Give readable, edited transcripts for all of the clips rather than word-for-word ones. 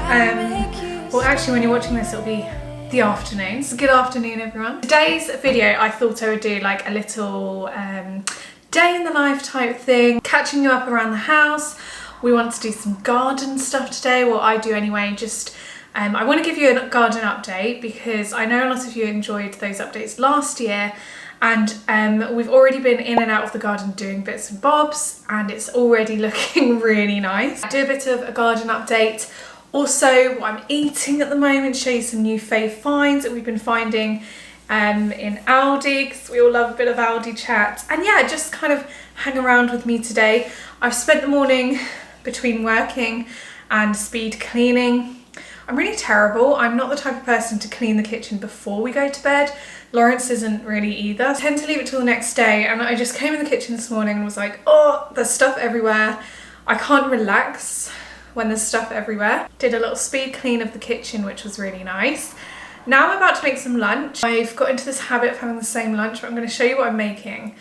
Well, actually, when you're watching this, it'll be the afternoon. So good afternoon, everyone. Today's video, I thought I would do like a little day in the life type thing, catching you up around the house. We want to do some garden stuff today. Well, I do anyway. Just I want to give you a garden update because I know a lot of you enjoyed those updates last year, and we've already been in and out of the garden doing bits and bobs, and it's already looking really nice. Do a bit of a garden update. Also, what I'm eating at the moment, show you some new fave finds that we've been finding in Aldi, because we all love a bit of Aldi chat. And yeah, just kind of hang around with me today. I've spent the morning between working and speed cleaning. I'm really terrible. I'm not the type of person to clean the kitchen before we go to bed. Lawrence isn't really either. I tend to leave it till the next day, and I just came in the kitchen this morning and was like, oh, there's stuff everywhere. I can't relax when there's stuff everywhere. Did a little speed clean of the kitchen, which was really nice. Now I'm about to make some lunch. I've got into this habit of having the same lunch, but I'm going to show you what I'm making.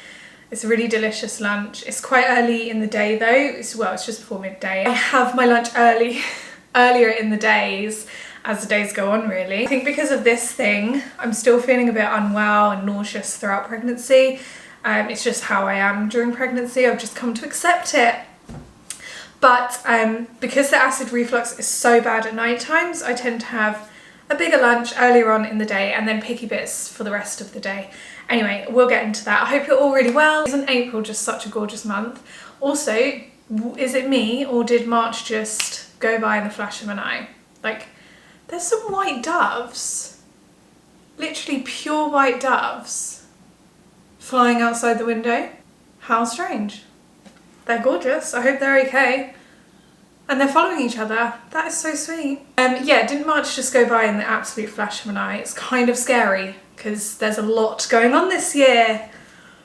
It's a really delicious lunch. It's quite early in the day though. Well, it's just before midday. I have my lunch earlier in the days as the days go on, really. I think because of this thing, I'm still feeling a bit unwell and nauseous throughout pregnancy. It's just how I am during pregnancy. I've just come to accept it. But because the acid reflux is so bad at night times, I tend to have a bigger lunch earlier on in the day and then picky bits for the rest of the day. Anyway, we'll get into that. I hope you're all really well. Isn't April just such a gorgeous month? Also, is it me or did March just go by in the flash of an eye? Like, there's some white doves, literally pure white doves, flying outside the window. How strange. They're gorgeous. I hope they're okay. And they're following each other. That is so sweet. Yeah, didn't March just go by in the absolute flash of an eye? It's kind of scary because there's a lot going on this year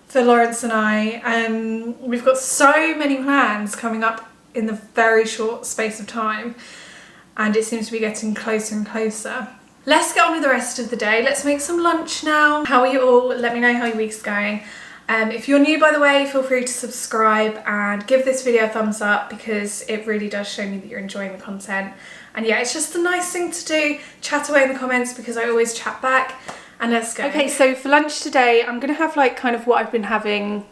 for Lawrence and I. We've got so many plans coming up in the very short space of time, and it seems to be getting closer and closer. Let's get on with the rest of the day. Let's make some lunch now. How are you all? Let me know how your week's going. If you're new, by the way, feel free to subscribe and give this video a thumbs up because it really does show me that you're enjoying the content. And yeah, it's just a nice thing to do. Chat away in the comments because I always chat back. And let's go. Okay, so for lunch today, I'm going to have like kind of what I've been having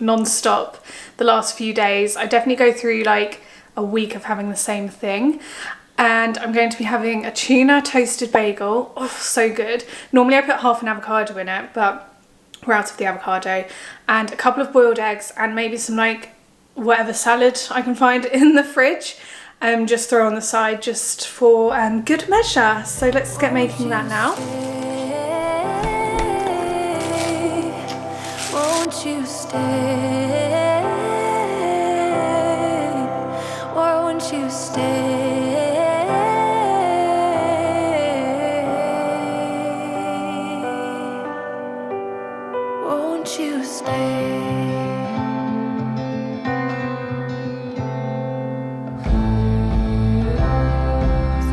non-stop the last few days. I definitely go through like a week of having the same thing. And I'm going to be having a tuna toasted bagel. Oh, so good. Normally I put half an avocado in it, but we're out of the avocado, and a couple of boiled eggs and maybe some like whatever salad I can find in the fridge, just throw on the side just for good measure. So let's get making that now. Won't you stay? Won't you stay? You stay.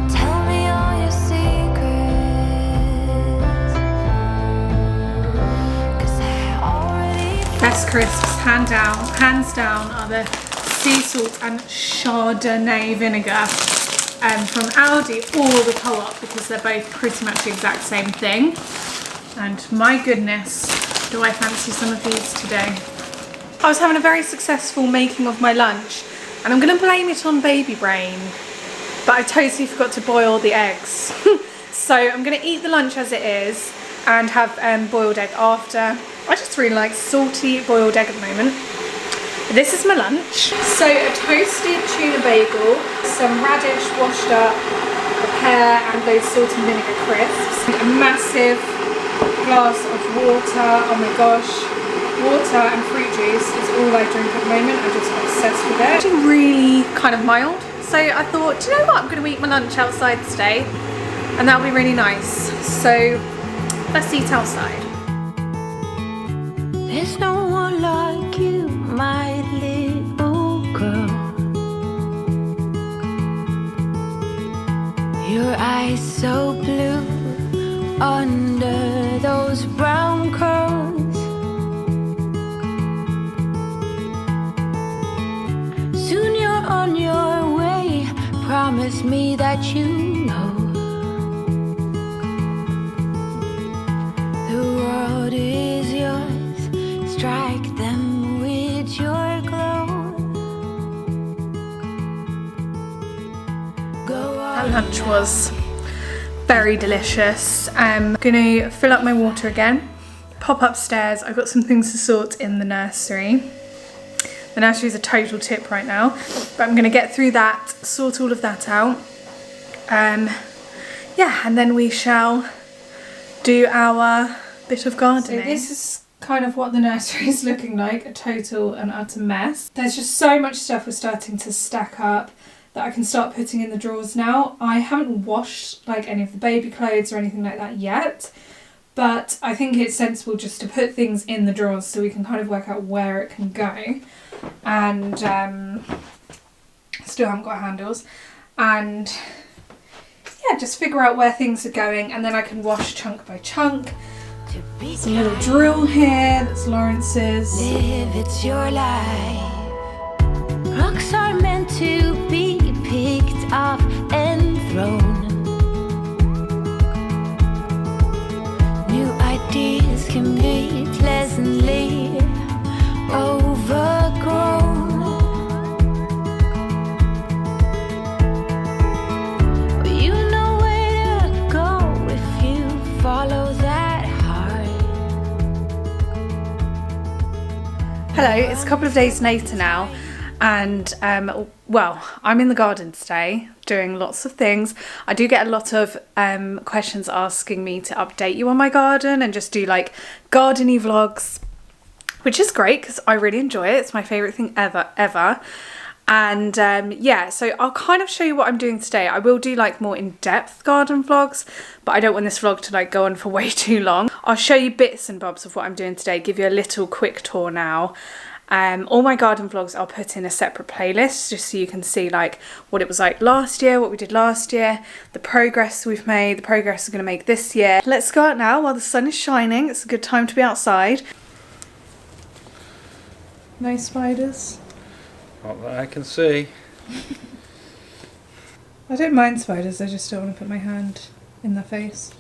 Tell me all your secrets, 'cause I already. Best crisps, hands down, are the sea salt and Chardonnay vinegar from Aldi or the Co-op, because they're both pretty much the exact same thing. And my goodness, do I fancy some of these today. I was having a very successful making of my lunch, and I'm going to blame it on baby brain, but I totally forgot to boil the eggs. So I'm going to eat the lunch as it is and have boiled egg after. I just really like salty boiled egg at the moment. This is my lunch. So a toasted tuna bagel, some radish washed up, a pear and those salt and vinegar crisps, and a massive glass of water. Oh my gosh, water and fruit juice is all I drink at the moment. I'm just obsessed with it. It's actually really kind of mild, so I thought, do you know what, I'm going to eat my lunch outside today and that'll be really nice. So let's eat outside. There's no one like you, my little girl. Your eyes so blue under those brown curls. Soon you're on your way, promise promise me that you know the world is yours. Strike them with your glow. That lunch was very delicious. I'm gonna fill up my water again, pop upstairs. I've got some things to sort in the nursery. The nursery is a total tip right now, but I'm gonna get through that, sort all of that out. Yeah, and then we shall do our bit of gardening. So this is kind of what the nursery is looking like, a total and utter mess. There's just so much stuff we're starting to stack up that I can start putting in the drawers now. I haven't washed like any of the baby clothes or anything like that yet, but I think it's sensible just to put things in the drawers so we can kind of work out where it can go. And still haven't got handles. And yeah, just figure out where things are going, and then I can wash chunk by chunk. There's a little drill here that's Lawrence's. Live, it's your life. Rocks are meant to be picked up and thrown. New ideas can be pleasantly overgrown. But you know where to go if you follow that heart. Hello, it's a couple of days later now, and well, I'm in the garden today doing lots of things. I do get a lot of questions asking me to update you on my garden and just do like garden-y vlogs, which is great because I really enjoy it. It's my favourite thing ever. And yeah, so I'll kind of show you what I'm doing today. I will do like more in-depth garden vlogs, but I don't want this vlog to like go on for way too long. I'll show you bits and bobs of what I'm doing today, give you a little quick tour now. All my garden vlogs I'll put in a separate playlist just so you can see like what it was like last year, what we did last year, the progress we've made, the progress we're going to make this year. Let's go out now while the sun is shining. It's a good time to be outside. No spiders? Not that I can see. I don't mind spiders, I just don't want to put my hand in their face.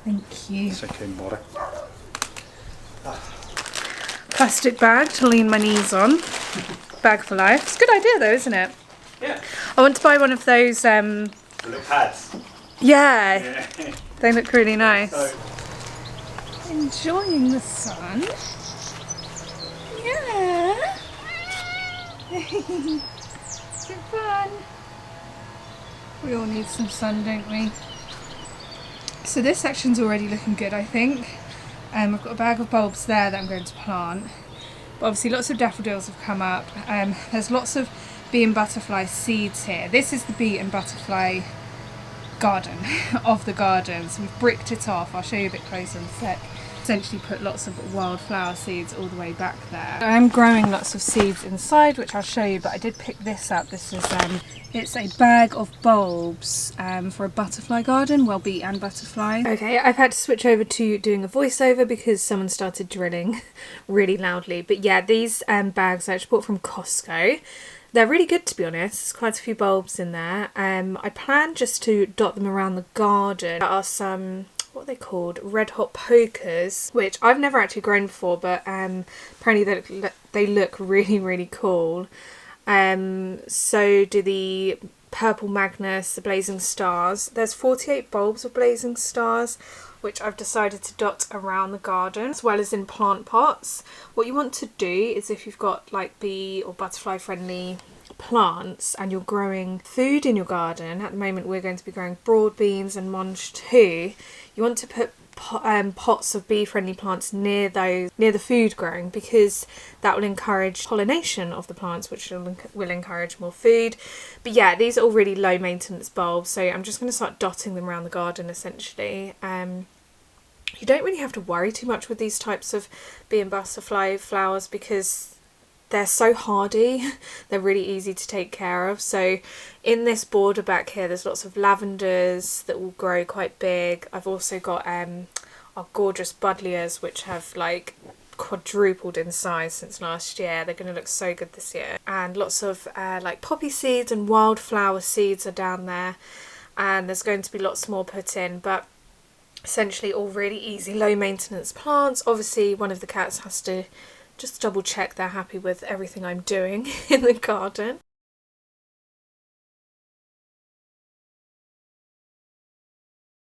Thank you. It's okay, water. Plastic bag to lean my knees on. Bag for life. It's a good idea though, isn't it? Yeah. I want to buy one of those The pads. yeah. Yeah. They look really nice. So, enjoying the sun. Yeah. Good fun. We all need some sun, don't we? So this section's already looking good, I think. I've got a bag of bulbs there that I'm going to plant. But obviously lots of daffodils have come up. There's lots of bee and butterfly seeds here. This is the bee and butterfly garden of the garden. So we've bricked it off. I'll show you a bit closer in a sec. Essentially put lots of wildflower seeds all the way back there. I am growing lots of seeds inside, which I'll show you, but I did pick this up. This is it's a bag of bulbs for a butterfly garden, well, bee and butterfly. Okay, I've had to switch over to doing a voiceover because someone started drilling really loudly. But yeah, these bags I actually bought from Costco. They're really good, to be honest. There's quite a few bulbs in there. I plan just to dot them around the garden. There are some, what are they called? Red hot pokers, which I've never actually grown before, but apparently they look really, really cool. So do the purple Magnus, the blazing stars. There's 48 bulbs of blazing stars, which I've decided to dot around the garden as well as in plant pots. What you want to do is, if you've got like bee or butterfly friendly plants and you're growing food in your garden, at the moment we're going to be growing broad beans and monge too, you want to put pots of bee friendly plants near the food growing, because that will encourage pollination of the plants, which will encourage more food. But yeah, these are all really low maintenance bulbs, so I'm just going to start dotting them around the garden essentially. You don't really have to worry too much with these types of bee and butterfly flowers because they're so hardy. They're really easy to take care of. So in this border back here, there's lots of lavenders that will grow quite big. I've also got our gorgeous buddleias, which have like quadrupled in size since last year. They're going to look so good this year. And lots of like poppy seeds and wildflower seeds are down there, and there's going to be lots more put in, but essentially all really easy, low maintenance plants. Obviously one of the cats has to just double check they're happy with everything I'm doing in the garden.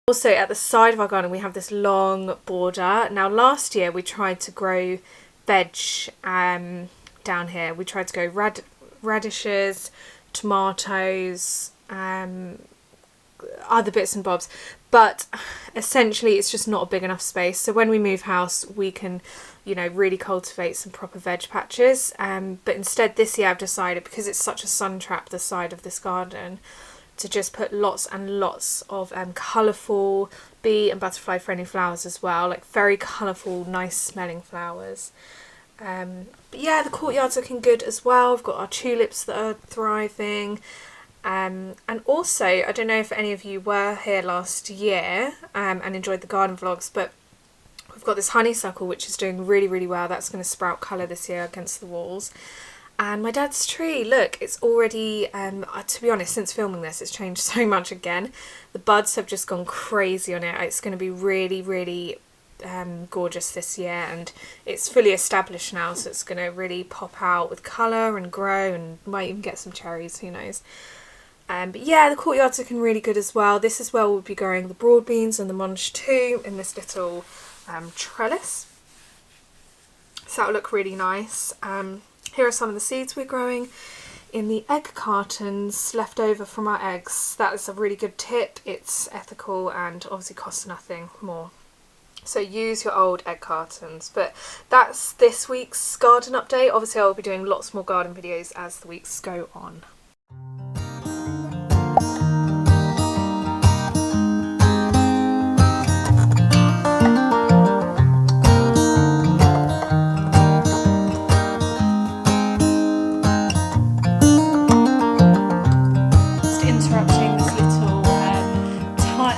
Also at the side of our garden we have this long border. Now last year we tried to grow veg down here. We tried to grow radishes, tomatoes, other bits and bobs, but essentially it's just not a big enough space. So when we move house we can, you know, really cultivate some proper veg patches, but instead this year I've decided, because it's such a sun trap the side of this garden, to just put lots and lots of colourful bee and butterfly friendly flowers as well, like very colourful, nice smelling flowers. But yeah, the courtyard's looking good as well. We've got our tulips that are thriving. And also, I don't know if any of you were here last year and enjoyed the garden vlogs, but we've got this honeysuckle which is doing really, really well. That's going to sprout colour this year against the walls. And my dad's tree, look, it's already, to be honest, since filming this, it's changed so much again. The buds have just gone crazy on it. It's going to be really, really gorgeous this year, and it's fully established now, so it's going to really pop out with colour and grow, and might even get some cherries, who knows. But yeah, the courtyard's looking really good as well. This is where we'll be growing the broad beans and the monge too, in this little trellis. So that'll look really nice. Here are some of the seeds we're growing in the egg cartons left over from our eggs. That is a really good tip. It's ethical and obviously costs nothing more. So use your old egg cartons. But that's this week's garden update. Obviously I will be doing lots more garden videos as the weeks go on.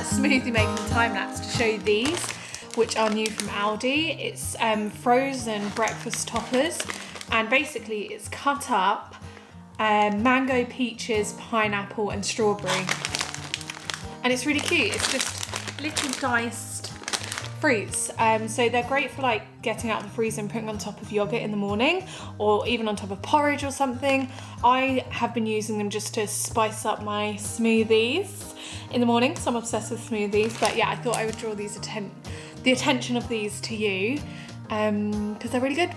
Smoothie making time lapse to show you these, which are new from Aldi. It's frozen breakfast toppers, and basically it's cut up mango, peaches, pineapple and strawberry, and it's really cute. It's just little diced fruits, so they're great for like getting out of the freezer and putting on top of yogurt in the morning, or even on top of porridge or something. I have been using them just to spice up my smoothies in the morning, so I'm obsessed with smoothies. But yeah, I thought I would draw the attention of these to you because they're really good.